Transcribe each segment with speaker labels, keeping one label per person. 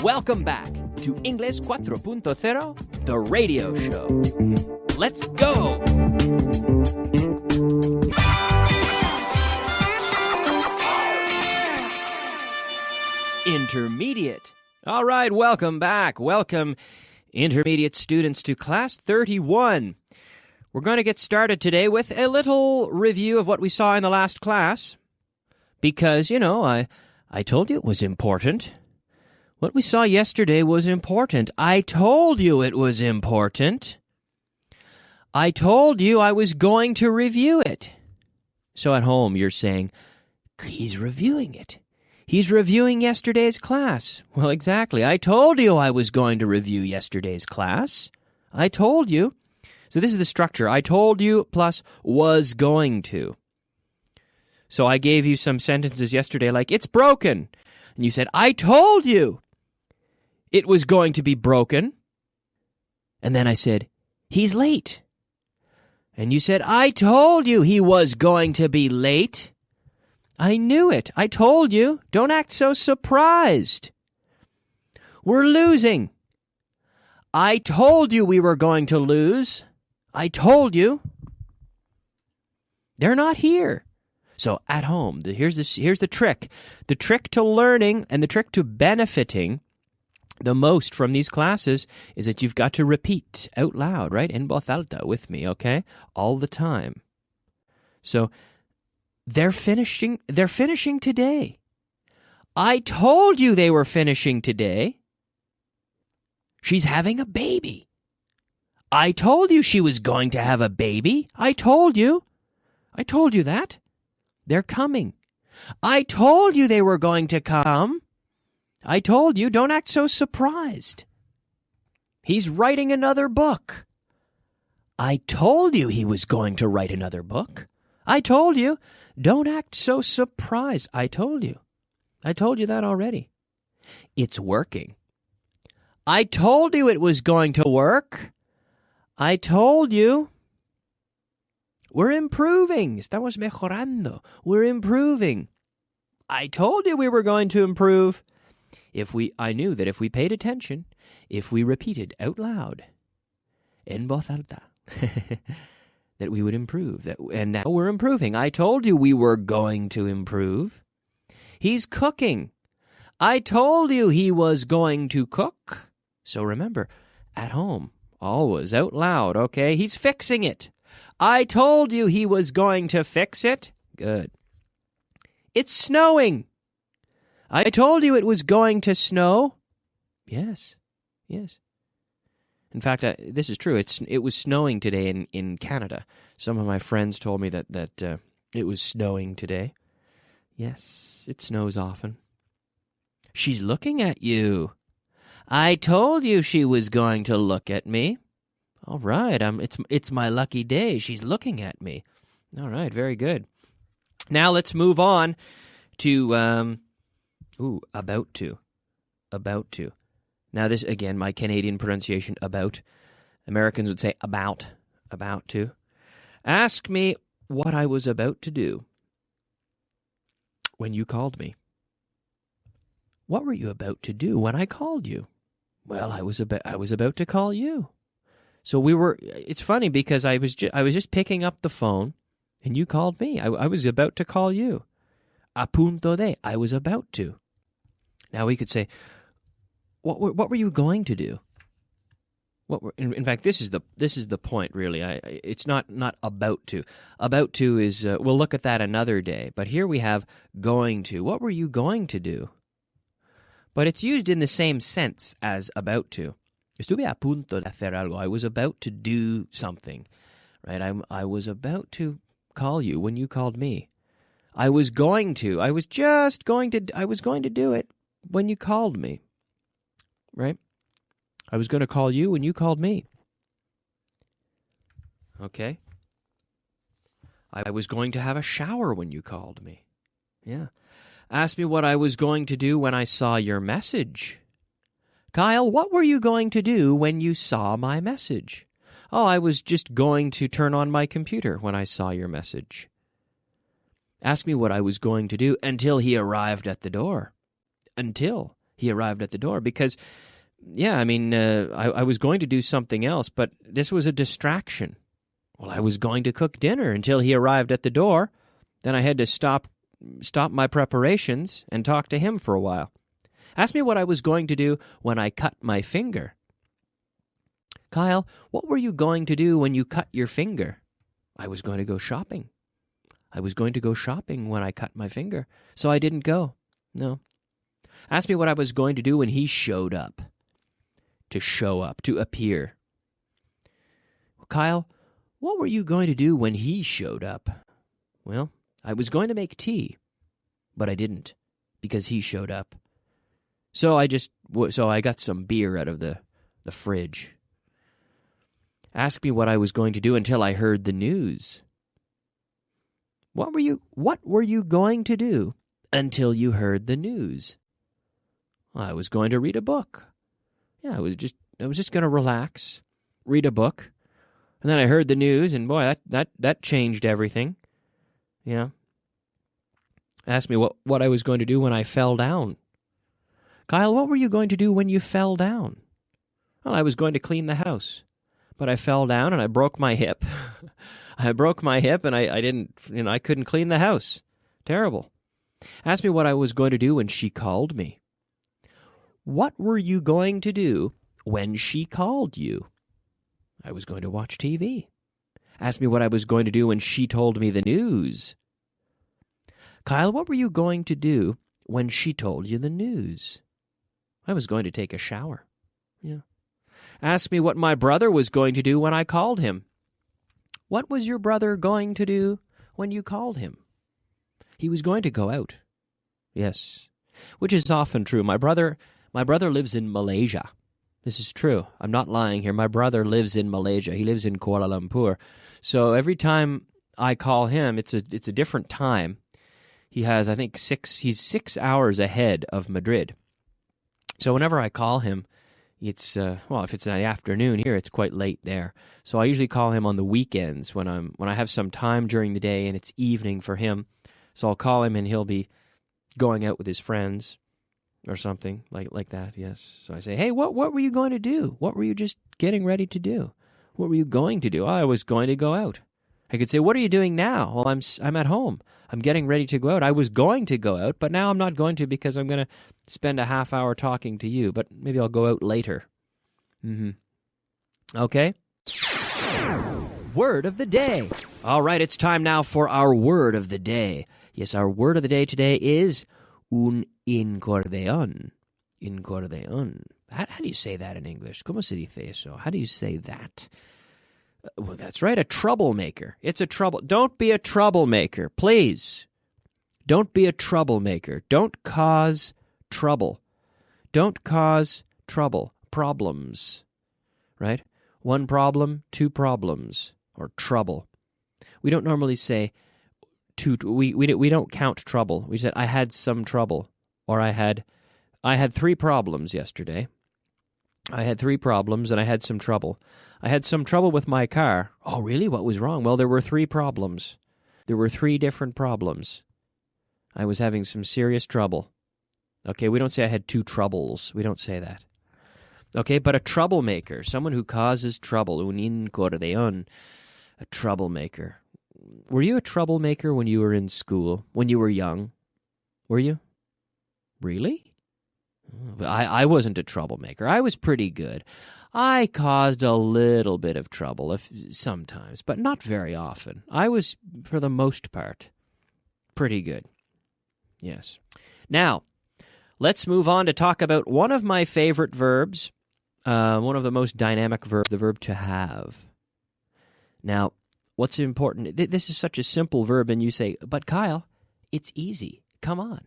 Speaker 1: Welcome back to Inglés 4.0, the radio show. Let's go! Intermediate. All right, welcome back. Welcome, intermediate students, to Class 31. We're going to get started today with a little review of what we saw in the last class. Because, you know, I told you it was important. What we saw yesterday was important. I told you it was important. I told you I was going to review it. So at home you're saying, he's reviewing it. He's reviewing yesterday's class. Well, exactly. I told you I was going to review yesterday's class. I told you. So this is the structure. I told you plus was going to. So I gave you some sentences yesterday like, it's broken. And you said, I told you it was going to be broken. And then I said, he's late. And you said, I told you he was going to be late. I knew it. I told you. Don't act so surprised. We're losing. I told you we were going to lose. I told you. They're not here. So at home, here's the trick. The trick to learning and the trick to benefiting the most from these classes is that you've got to repeat out loud, right? En voz alta with me, okay? All the time. So they're finishing today. I told you they were finishing today. She's having a baby. I told you she was going to have a baby. I told you. I told you that. They're coming. I told you they were going to come. I told you. Don't act so surprised. He's writing another book. I told you he was going to write another book. I told you. Don't act so surprised. I told you. I told you that already. It's working. I told you it was going to work. I told you. We're improving. Estamos mejorando. We're improving. I told you we were going to improve. I knew that if we paid attention, if we repeated out loud, en voz alta, that we would improve. And now we're improving. I told you we were going to improve. He's cooking. I told you he was going to cook. So remember, at home, always out loud, okay? He's fixing it. I told you he was going to fix it. Good. It's snowing. I told you it was going to snow. Yes. Yes. In fact, this is true. It was snowing today in Canada. Some of my friends told me that it was snowing today. Yes, it snows often. She's looking at you. I told you she was going to look at me. All right, it's my lucky day. She's looking at me. All right, very good. Now let's move on to about to. About to. Now this, again, my Canadian pronunciation, about. Americans would say about to. Ask me what I was about to do when you called me. What were you about to do when I called you? Well, I was about to call you. So it's funny because I was just picking up the phone and you called me. I was about to call you. A punto de, I was about to. Now we could say, what were you going to do? In fact, this is the point really. It's not about to. About to is we'll look at that another day. But here we have going to. What were you going to do? But it's used in the same sense as about to. Estuve a punto de hacer algo. I was about to do something, right? I was about to call you when you called me. I was going to. I was going to do it when you called me, right? I was going to call you when you called me. Okay? I was going to have a shower when you called me. Yeah. Ask me what I was going to do when I saw your message. Kyle, what were you going to do when you saw my message? Oh, I was just going to turn on my computer when I saw your message. Ask me what I was going to do until he arrived at the door. Until he arrived at the door. Because, yeah, I mean, I was going to do something else, but this was a distraction. Well, I was going to cook dinner until he arrived at the door. Then I had to stop my preparations and talk to him for a while. Ask me what I was going to do when I cut my finger. Kyle, what were you going to do when you cut your finger? I was going to go shopping. I was going to go shopping when I cut my finger, so I didn't go. No. Ask me what I was going to do when he showed up. To show up, to appear. Kyle, what were you going to do when he showed up? Well, I was going to make tea, but I didn't, because he showed up. So I got some beer out of the fridge. Ask me what I was going to do until I heard the news. What were you going to do until you heard the news? Well, I was going to read a book. Yeah, I was just going to relax, read a book. And then I heard the news, and boy, that changed everything. Yeah. Ask me what I was going to do when I fell down. Kyle, what were you going to do when you fell down? Well, I was going to clean the house. But I fell down and I broke my hip. I broke my hip and I couldn't clean the house. Terrible. Ask me what I was going to do when she called me. What were you going to do when she called you? I was going to watch TV. Ask me what I was going to do when she told me the news. Kyle, what were you going to do when she told you the news? I was going to take a shower. Yeah. Ask me what my brother was going to do when I called him. What was your brother going to do when you called him? He was going to go out. Yes, which is often true. My brother lives in Malaysia. This is true. I'm not lying here. My brother lives in Malaysia. He lives in Kuala Lumpur. So every time I call him, it's a different time. He has, I think, he's 6 hours ahead of Madrid. So whenever I call him, it's if it's in the afternoon here, it's quite late there. So I usually call him on the weekends when I have some time during the day and it's evening for him. So I'll call him and he'll be going out with his friends or something like that. Yes. So I say, hey, what were you going to do? What were you just getting ready to do? What were you going to do? Oh, I was going to go out. I could say, what are you doing now? Well, I'm at home. I'm getting ready to go out. I was going to go out, but now I'm not going to because I'm going to spend a half hour talking to you, but maybe I'll go out later. Okay? Word of the day. All right, it's time now for our word of the day. Yes, our word of the day today is un incordeon. Incordeon. How do you say that in English? ¿Cómo se dice eso? How do you say that? Well, that's right, a troublemaker. It's a trouble. Don't be a troublemaker, please. Don't be a troublemaker. Don't cause trouble. Don't cause trouble. Problems, right? One problem, two problems, or trouble. We don't normally say two. We don't count trouble. We said I had some trouble, or I had 3 problems yesterday. I had 3 problems and I had some trouble. I had some trouble with my car. Oh, really? What was wrong? Well, there were 3 problems. There were 3 different problems. I was having some serious trouble. Okay, we don't say I had 2 troubles. We don't say that. Okay, but a troublemaker, someone who causes trouble, un incordeon, a troublemaker. Were you a troublemaker when you were in school, when you were young? Were you? Really? I wasn't a troublemaker. I was pretty good. I caused a little bit of trouble sometimes, but not very often. I was, for the most part, pretty good. Yes. Now, let's move on to talk about one of my favorite verbs, one of the most dynamic verbs, the verb to have. Now, what's important, this is such a simple verb, and you say, but Kyle, it's easy. Come on.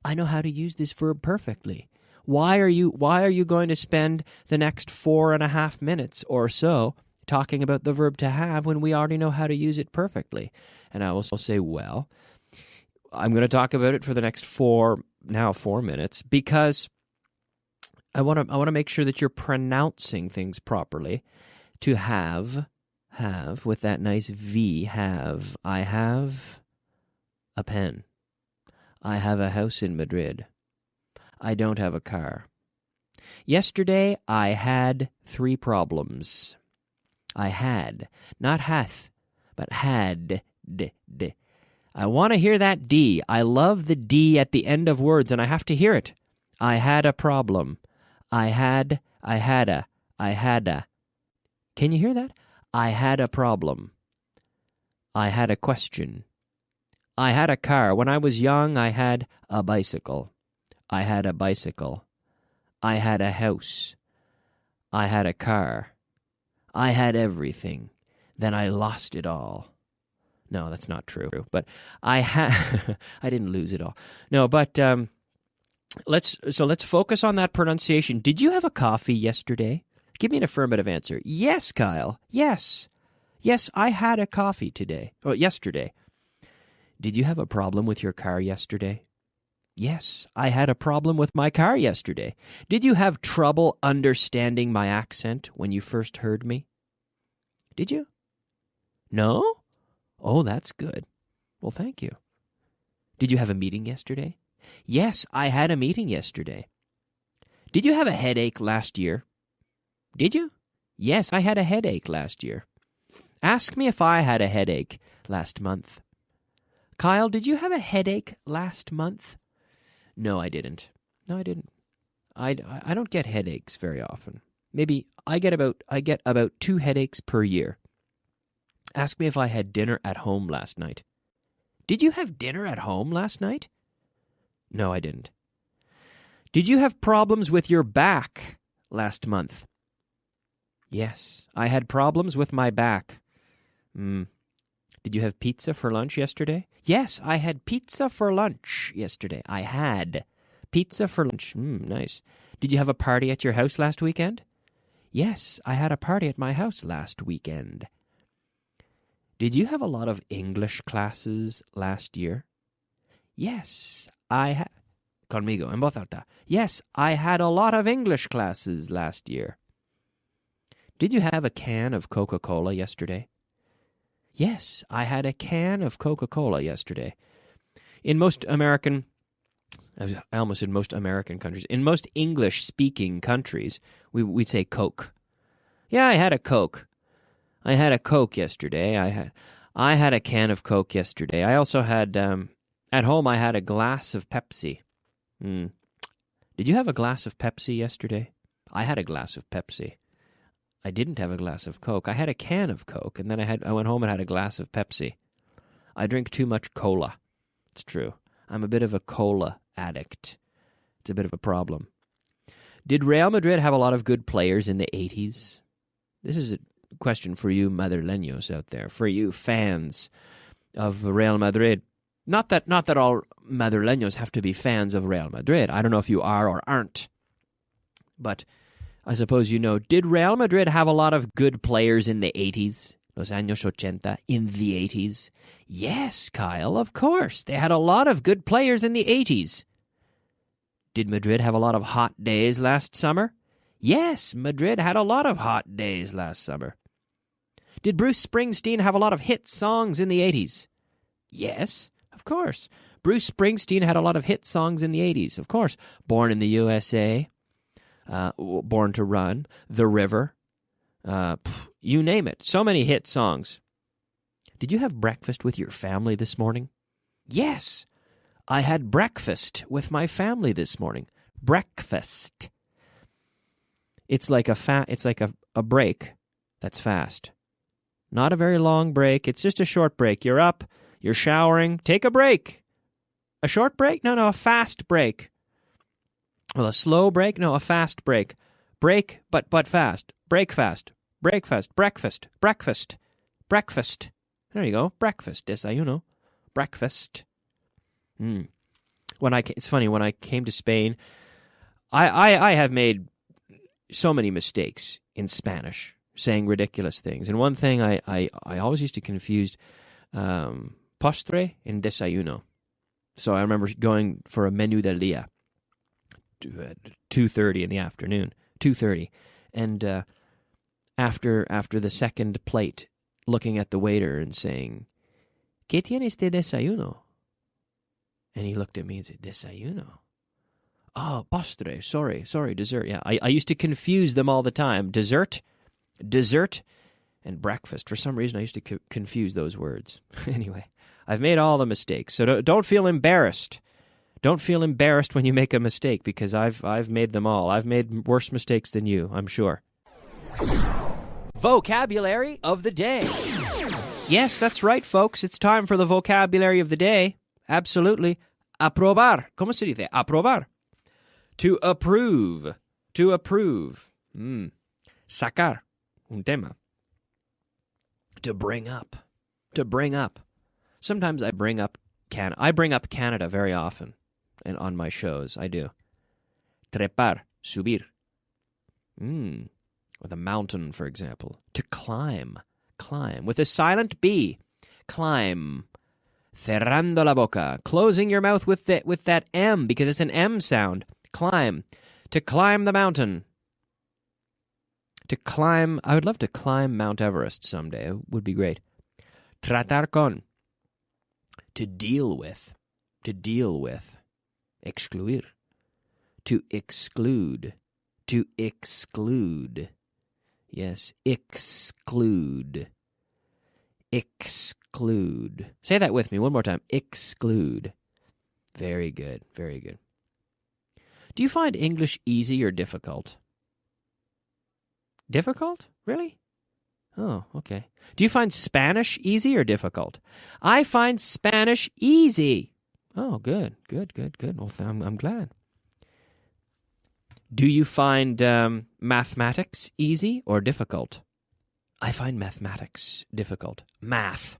Speaker 1: I know how to use this verb perfectly. Why are you going to spend the next 4.5 minutes or so talking about the verb to have when we already know how to use it perfectly? And I will say, well, I'm going to talk about it for the next 4 minutes because I want to make sure that you're pronouncing things properly. To have with that nice V, have. I have a pen. I have a house in Madrid. I don't have a car. Yesterday, I had 3 problems. I had, not hath, but had. I want to hear that D. I love the D at the end of words, and I have to hear it. I had a problem. I had a. Can you hear that? I had a problem. I had a question. I had a car. When I was young, I had a bicycle. I had a bicycle. I had a house. I had a car. I had everything. Then I lost it all. No, that's not true. But I didn't lose it all. No, but let's focus on that pronunciation. Did you have a coffee yesterday? Give me an affirmative answer. Yes, Kyle. Yes. Yes, I had a coffee today. Oh, yesterday. Did you have a problem with your car yesterday? Yes, I had a problem with my car yesterday. Did you have trouble understanding my accent when you first heard me? Did you? No? Oh, that's good. Well, thank you. Did you have a meeting yesterday? Yes, I had a meeting yesterday. Did you have a headache last year? Did you? Yes, I had a headache last year. Ask me if I had a headache last month. Kyle, did you have a headache last month? No, I didn't. No, I didn't. I don't get headaches very often. Maybe I get about 2 headaches per year. Ask me if I had dinner at home last night. Did you have dinner at home last night? No, I didn't. Did you have problems with your back last month? Yes, I had problems with my back. Did you have pizza for lunch yesterday? Yes, I had pizza for lunch yesterday. I had pizza for lunch. Nice. Did you have a party at your house last weekend? Yes, I had a party at my house last weekend. Did you have a lot of English classes last year? Yes, I had. Conmigo, en voz alta. Yes, I had a lot of English classes last year. Did you have a can of Coca-Cola yesterday? Yes, I had a can of Coca-Cola yesterday. In most American, I almost said most American countries, in most English-speaking countries, we'd say Coke. Yeah, I had a Coke. I had a Coke yesterday. I had a can of Coke yesterday. I also had, at home, I had a glass of Pepsi. Did you have a glass of Pepsi yesterday? I had a glass of Pepsi. I didn't have a glass of Coke. I had a can of Coke, and then I went home and had a glass of Pepsi. I drink too much cola. It's true. I'm a bit of a cola addict. It's a bit of a problem. Did Real Madrid have a lot of good players in the 80s? This is a question for you Madrileños out there, for you fans of Real Madrid. Not that all Madrileños have to be fans of Real Madrid. I don't know if you are or aren't. But I suppose you know, did Real Madrid have a lot of good players in the 80s? Los años 80, in the 80s? Yes, Kyle, of course. They had a lot of good players in the 80s. Did Madrid have a lot of hot days last summer? Yes, Madrid had a lot of hot days last summer. Did Bruce Springsteen have a lot of hit songs in the 80s? Yes, of course. Bruce Springsteen had a lot of hit songs in the 80s, of course. Born in the USA, Born to Run, The River, you name it. So many hit songs. Did you have breakfast with your family this morning? Yes, I had breakfast with my family this morning. Breakfast. It's like a break that's fast. Not a very long break. It's just a short break. You're up, you're showering, take a break. A short break? No, a fast break. Well, a slow break? No, a fast break. Break, but fast. Break fast. Break fast. Breakfast. Breakfast. Breakfast. There you go. Breakfast. Desayuno. Breakfast. It's funny, when I came to Spain, I have made so many mistakes in Spanish, saying ridiculous things. And one thing I always used to confuse postre and desayuno. So I remember going for a menú del día, 2:30 in the afternoon, 2:30. And after the second plate, looking at the waiter and saying, ¿Qué tienes de desayuno? And he looked at me and said, ¿Desayuno? Oh, postre. Sorry, dessert. Yeah, I used to confuse them all the time. Dessert, and breakfast. For some reason, I used to confuse those words. Anyway, I've made all the mistakes, so don't feel embarrassed. Don't feel embarrassed when you make a mistake, because I've made them all. I've made worse mistakes than you, I'm sure. Vocabulary of the day. Yes, that's right, folks. It's time for the vocabulary of the day. Absolutely. Aprobar. ¿Cómo se dice? Aprobar. To approve. To approve. Sacar. Un tema. To bring up. To bring up. Sometimes I bring up Canada very often, and on my shows, I do. Trepar. Subir. Or the mountain, for example. To climb. Climb. With a silent B. Climb. Cerrando la boca. Closing your mouth with that M, because it's an M sound. Climb. To climb the mountain. To climb. I would love to climb Mount Everest someday. It would be great. Tratar con. To deal with. To deal with. Excluir. To exclude. To exclude. Yes, exclude. Exclude. Say that with me one more time. Exclude. Very good, very good. Do you find English easy or difficult? Difficult? Really? Oh, okay. Do you find Spanish easy or difficult? I find Spanish easy. Oh, good. Well, I'm glad. Do you find mathematics easy or difficult? I find mathematics difficult. Math.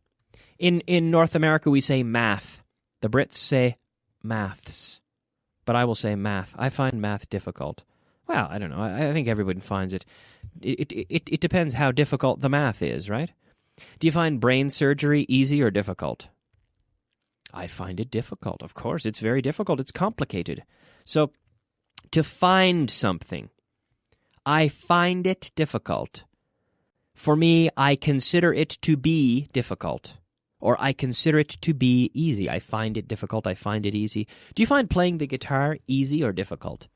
Speaker 1: In North America, we say math. The Brits say maths. But I will say math. I find math difficult. Well, I don't know. I think everybody finds it. It depends how difficult the math is, right? Do you find brain surgery easy or difficult? I find it difficult. Of course, it's very difficult. It's complicated. So, to find something, I find it difficult. For me, I consider it to be difficult. Or I consider it to be easy. I find it difficult. I find it easy. Do you find playing the guitar easy or difficult?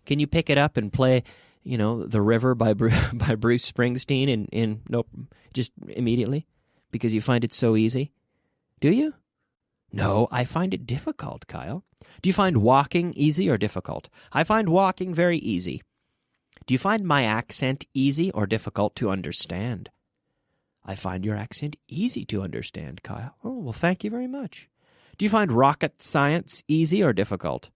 Speaker 1: Can you pick it up and play, The River by Bruce Springsteen just immediately? Because you find it so easy? Do you? No, I find it difficult, Kyle. Do you find walking easy or difficult? I find walking very easy. Do you find my accent easy or difficult to understand? I find your accent easy to understand, Kyle. Oh, well, thank you very much. Do you find rocket science easy or difficult?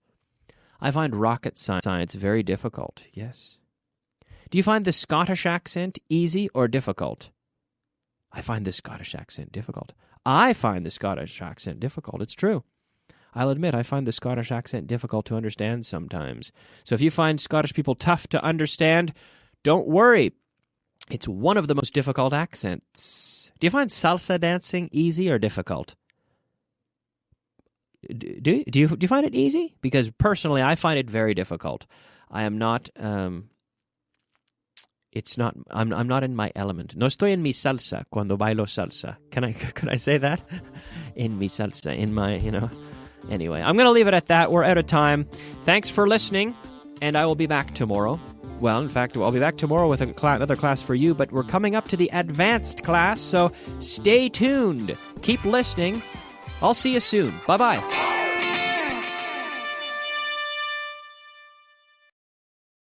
Speaker 1: I find rocket science very difficult, yes. Do you find the Scottish accent easy or difficult? I find the Scottish accent difficult. I find the Scottish accent difficult. It's true. I'll admit I find the Scottish accent difficult to understand sometimes. So if you find Scottish people tough to understand, don't worry. It's one of the most difficult accents. Do you find salsa dancing easy or difficult? Do you find it easy? Because personally, I find it very difficult. I am not. I'm not in my element. No estoy en mi salsa cuando bailo salsa. Could I say that? In mi salsa, in my, Anyway, I'm going to leave it at that. We're out of time. Thanks for listening, and I will be back tomorrow. Well, in fact, I'll be back tomorrow with another class for you, but we're coming up to the advanced class, so stay tuned. Keep listening. I'll see you soon. Bye-bye.